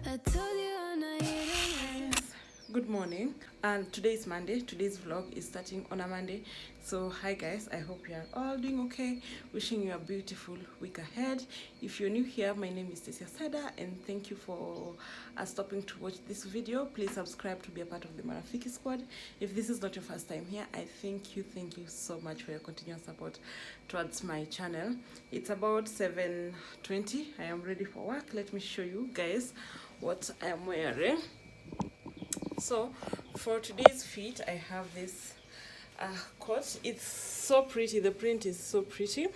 I told you I'm not here to. Good morning, and today is Monday. Today's vlog is starting on a Monday. So hi guys, I hope you are all doing okay. Wishing you a beautiful week ahead. If you're new here, my name is Stacyaseda, and thank you for stopping to watch this video. Please subscribe to be a part of the Marafiki squad. If this is not your first time here, I thank you so much for your continuous support towards my channel. It's about 7:20. I am ready for work. Let me show you guys what I am wearing. So for today's fit, I have this coat. It's so pretty, the print is so pretty.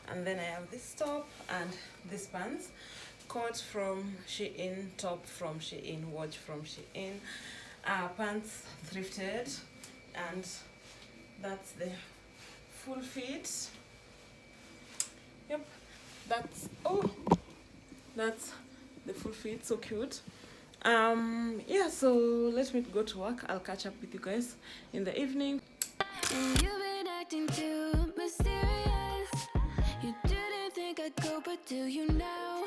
And then I have this top and this pants. Coat from Shein, top from Shein, watch from Shein, pants thrifted, and that's the full fit. Yep, that's the full fit, so cute. Yeah, so let me go to work. I'll catch up with you guys in the evening. And you've been acting too mysterious. You didn't think I'd go, but do you know?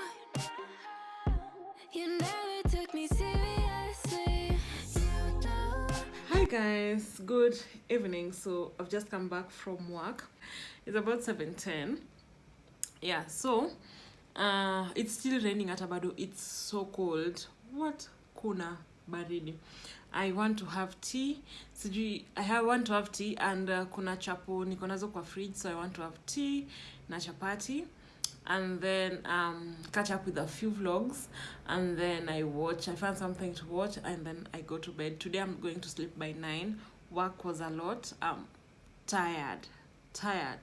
You never took me seriously. You know. Hi guys, good evening. So I've just come back from work. It's about 7:10. Yeah, so it's still raining at Abado. It's so cold. What kuna baridi. I want to have tea. Want to have tea, and kuna chapo niko nazo kwa fridge, so I want to have tea na chapati, and then catch up with a few vlogs, and then I find something to watch, and then I go to bed. Today I'm going to sleep by 9. Work was a lot. Tired.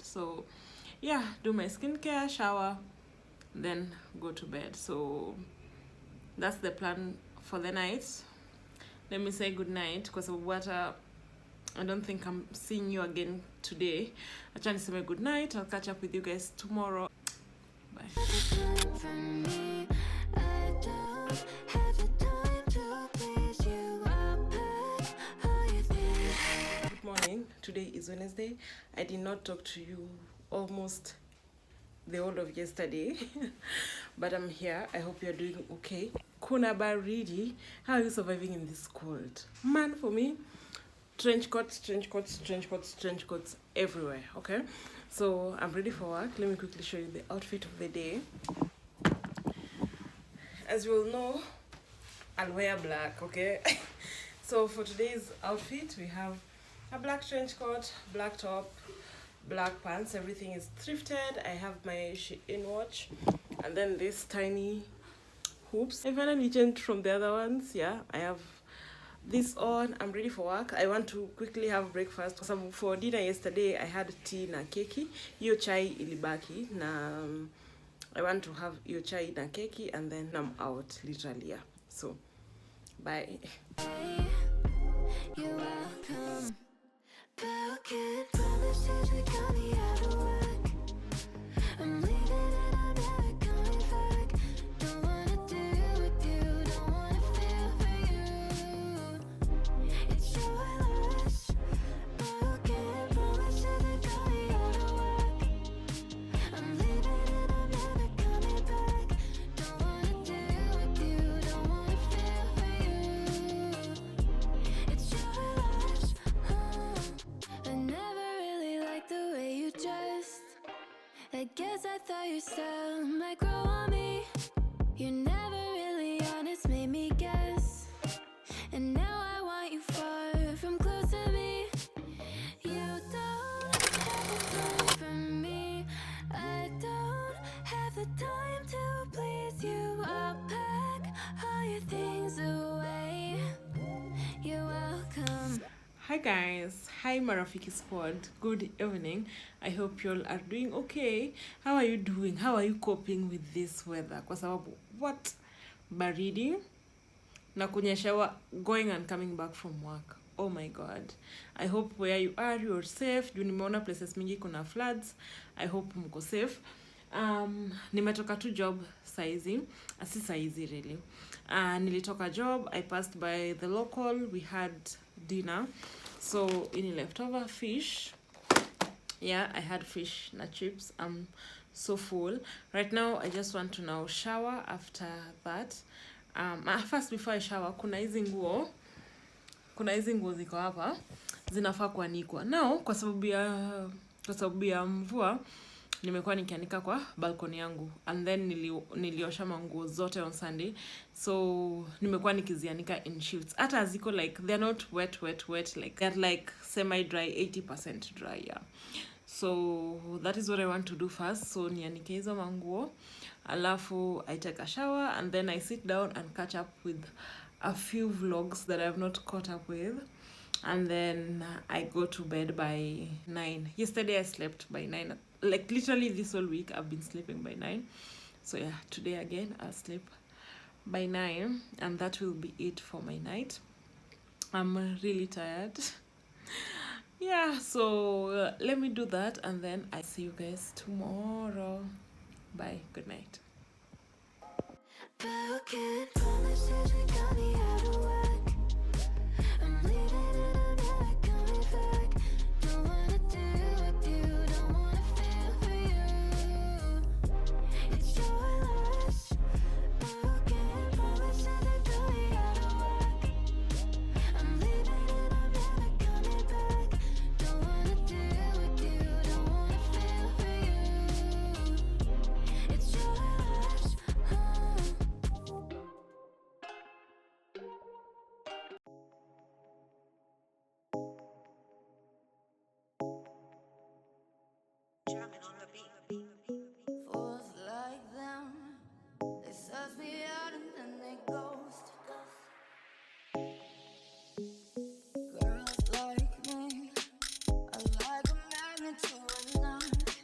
So yeah, do my skincare, shower, then go to bed. So that's the plan for the night. Let me say good night, because of what I don't think I'm seeing you again today. I try to say good night. I'll catch up with you guys tomorrow. Bye. Good morning. Today is Wednesday. I did not talk to you almost the whole of yesterday, but I'm here. I hope you're doing okay. Kuna baridi. How are you surviving in this cold? Man, for me, trench coats everywhere. Okay, so I'm ready for work. Let me quickly show you the outfit of the day. As you all know, I'll wear black. Okay. So for today's outfit, we have a black trench coat, black top, black pants. Everything is thrifted. I have my Shein watch, and then this tiny hoops. I finally changed from the other ones. Yeah, I have this on. I'm ready for work. I want to quickly have breakfast. For dinner yesterday, I had tea na keki. Hiyo chai ilibaki na I want to have hiyo chai na keki, and then I'm out literally. Yeah. So bye. You're welcome. Broken promises, we got me out of work. I'm leaving and I'm never coming back. Don't wanna deal with you, don't wanna feel for you. It's your loss. Broken promises, we got me out of work. I'm leaving and I'm never coming back. Don't wanna deal with you, don't wanna feel for you. It's your loss. I never really liked the way you dressed. I guess I thought your style might grow on me. You're never really honest, made me guess. And now I want you far from close to me. You don't have the time for me. I don't have the time to please you. I'll pack all your things away. You're welcome. Hi guys, hi Marafiki squad, good evening. I hope you all are doing okay. How are you doing? How are you coping with this weather? Kwa sababu what baridi na kunyeshewa going and coming back from work. Oh my god. I hope where you are you're safe. Juu nimeona places mingi kuna floods. I hope mko safe. Nimetoka tu job saizi. Si saizi really. Nilitoka job, I passed by the local, we had dinner. So any leftover fish. Yeah, I had fish na chips. I'm so full right now. I just want to now shower. After that First before I shower, kuna hizi nguo ziko hapa zinafaa kuanikwa. Now kwa sababu ya mvua nimekuwa nikianika kwa balcony yangu, and then niliosha manguo zote on Sunday, so nimekuwa nikizianika in shifts. Hata ziko like they're not wet like they're like semi dry, 80% dry, yeah. So that is what I want to do first. So nianike hizo manguo, alafu I take a shower, and then I sit down and catch up with a few vlogs that I have not caught up with, and then I go to bed by 9. Yesterday I slept by 9. Like literally this whole week I've been sleeping by 9. So yeah, today again I'll sleep by 9, and that will be it for my night. I'm really tired. Yeah, so let me do that, and then I see you guys tomorrow. Bye. Good night. Broken promises that got me out of whack. I'm leaving and I'm never coming back. Don't wanna deal with you, don't wanna feel for you. It's your loss. Broken promises that got me out of whack. I'm leaving and I'm never coming back. Don't wanna deal with you, don't wanna feel for you. It's your loss. Fools like them, they suss me out and then they ghost. Girls like me are like a magnet to a knife.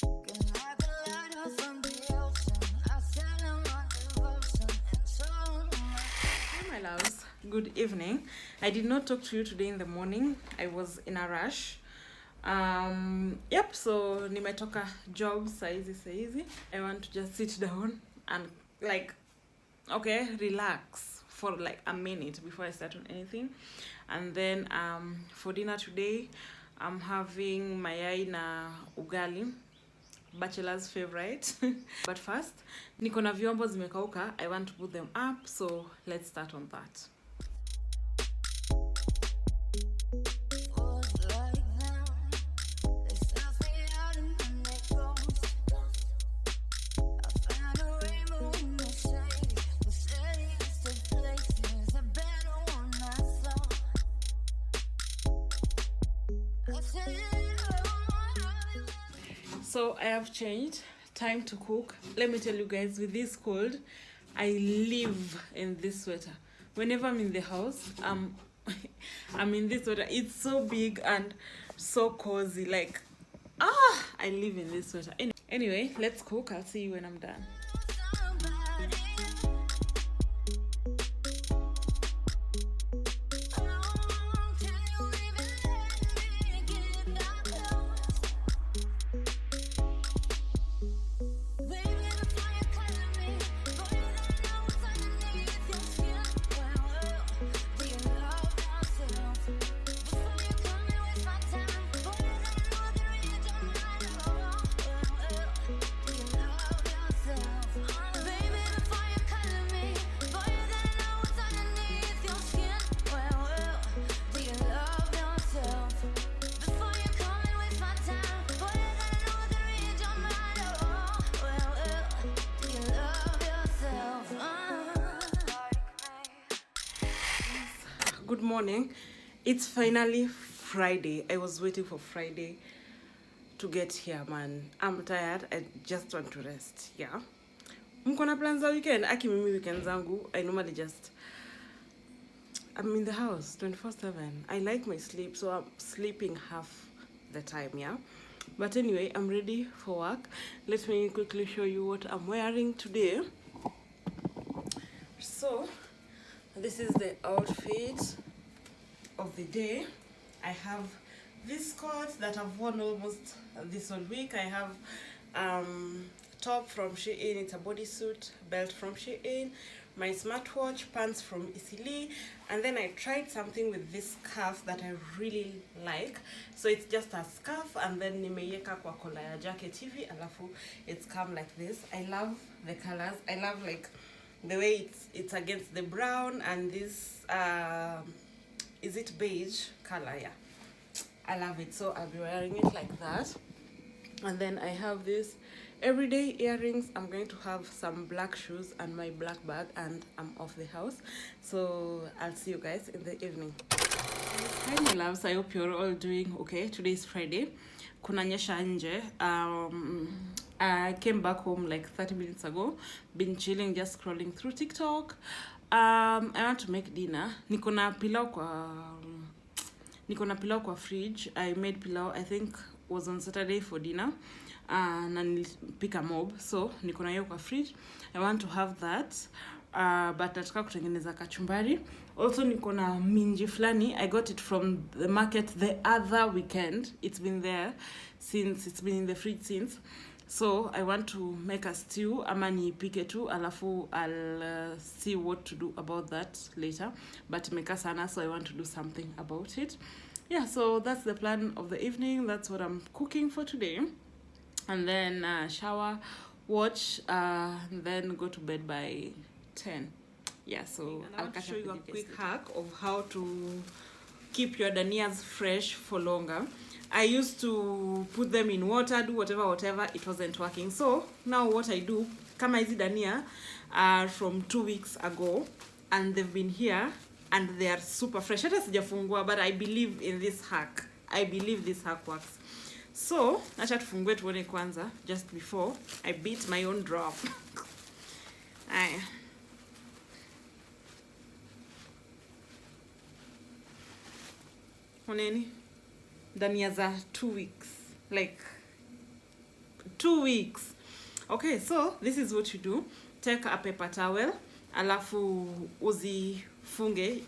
Can like a lighthouse from the ocean. I sell them my devotion and so Hi my loves, good evening. I did not talk to you today in the morning. I was in a rush. Yep, so nimetoka job saizi. I want to just sit down and like, okay, relax for like a minute before I start on anything. And then for dinner today, I'm having mayai na ugali, bachelor's favorite. But first, niko na vyombo zimekauka. I want to put them up, so let's start on that. fools like them, they suss me out and then they ghost. I find a rainbow in the shade, the shadiest of places, a better one I saw. I said, So I have changed. Time to cook. Let me tell you guys, with this cold, I live in this sweater. Whenever I'm in the house, I'm in this sweater. It's so big and so cozy. Like, I live in this sweater. Anyway, let's cook. I'll see you when I'm done. somebody. Can you even let me get that close? Baby, the fire calling me, but you don't know what's underneath your skin. Well, do you love yourself? Before you come and waste my time, but you don't know the read your mind. Well, do you love yourself? Baby, the fire calling me, but you don't know what's underneath your skin. Well, do you love yourself? Before you come and waste my time, but you don't know the read your mind. Well, do you love yourself? Good morning. It's finally Friday. I was waiting for Friday to get here, man. I'm tired. I just want to rest. Yeah. Mko na plans za weekend? Aki mimi weekend zangu, I normally just I'm in the house 24/7. I like my sleep, so I'm sleeping half the time, yeah. But anyway, I'm ready for work. Let me quickly show you what I'm wearing today. So, this is the outfit of the day. I have this coat that I've worn almost this whole week. I have top from Shein, it's a bodysuit, belt from Shein, my smartwatch, pants from Isili, and then I tried something with this scarf that I really like. So it's just a scarf, and then nimeiweka kwa kola ya jacket hivi, alafu it's come like this. I love the colors. I love like the way it's against the brown, and this is it beige color? Yeah, I love it. So I'll be wearing it like that. And then I have this everyday earrings. I'm going to have some black shoes and my black bag, and I'm off the house. So I'll see you guys in the evening. Hi my loves, I hope you're all doing okay. Today is Friday. Kunanyesha nje. I came back home like 30 minutes ago. Been chilling, just scrolling through TikTok. I want to make dinner. Niko na pilau kwa fridge. I made pilau, I think was on Saturday for dinner. Na nilipika mob, so niko na hiyo kwa fridge. I want to have that. But nataka kutengeneza kachumbari. Also niko na minji flani. I got it from the market the other weekend. It's been there since, it's been in the fridge since. So I want to make a stew, ama nipike tu, alafu I'll see what to do about that later. But imeka sana, so I want to do something about it. Yeah, so that's the plan of the evening. That's what I'm cooking for today. And then shower, watch, then go to bed by 10. Yeah, so I'll show you a quick hack of how to keep your danias fresh for longer. I used to put them in water, do whatever, it wasn't working. So now what I do, kama hizi dania are from 2 weeks ago, and they've been here and they are super fresh. Hata sijafungua, but I believe in this hack. I believe this hack works. So acha tufungue tuone kwanza, just before I beat my own drum. Aya. Oneni? Dania za 2 weeks. Like 2 weeks. Okay, so this is what you do. Take a paper towel, alafu uzifunge,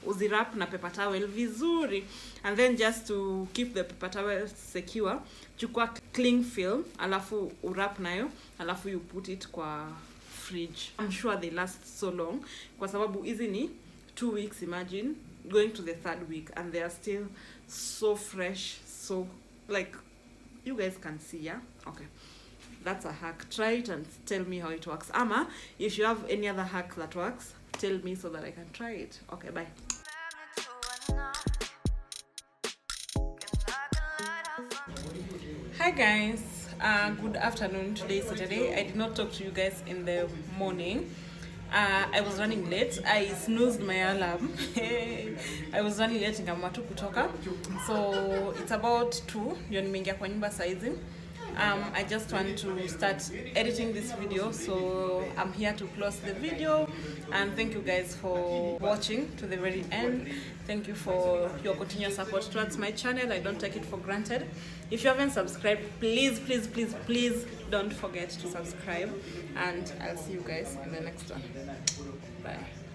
uzirap na paper towel vizuri, and then just to keep the paper towel secure, chukua cling film, alafu urap nayo, alafu you put it kwa fridge. I'm sure they last so long, kwa sababu hizi ni 2 weeks, imagine going to the 3rd week and they are still so fresh. So like you guys can see, yeah. Okay, that's a hack. Try it and tell me how it works. Ama if you have any other hack that works, tell me so that I can try it. Okay, bye. Hi guys, good afternoon. Today is Saturday. I did not talk to you guys in the morning. I was running late. I snoozed my alarm. I was running late nikaamua tu kutoka. So it's about 2. Ndio nimeingia kwa nyumba saizi. I just want to start editing this video, so I'm here to close the video, and thank you guys for watching to the very end. Thank you for your continuous support towards my channel. I don't take it for granted. If you haven't subscribed, please don't forget to subscribe, and I'll see you guys in the next one. Bye.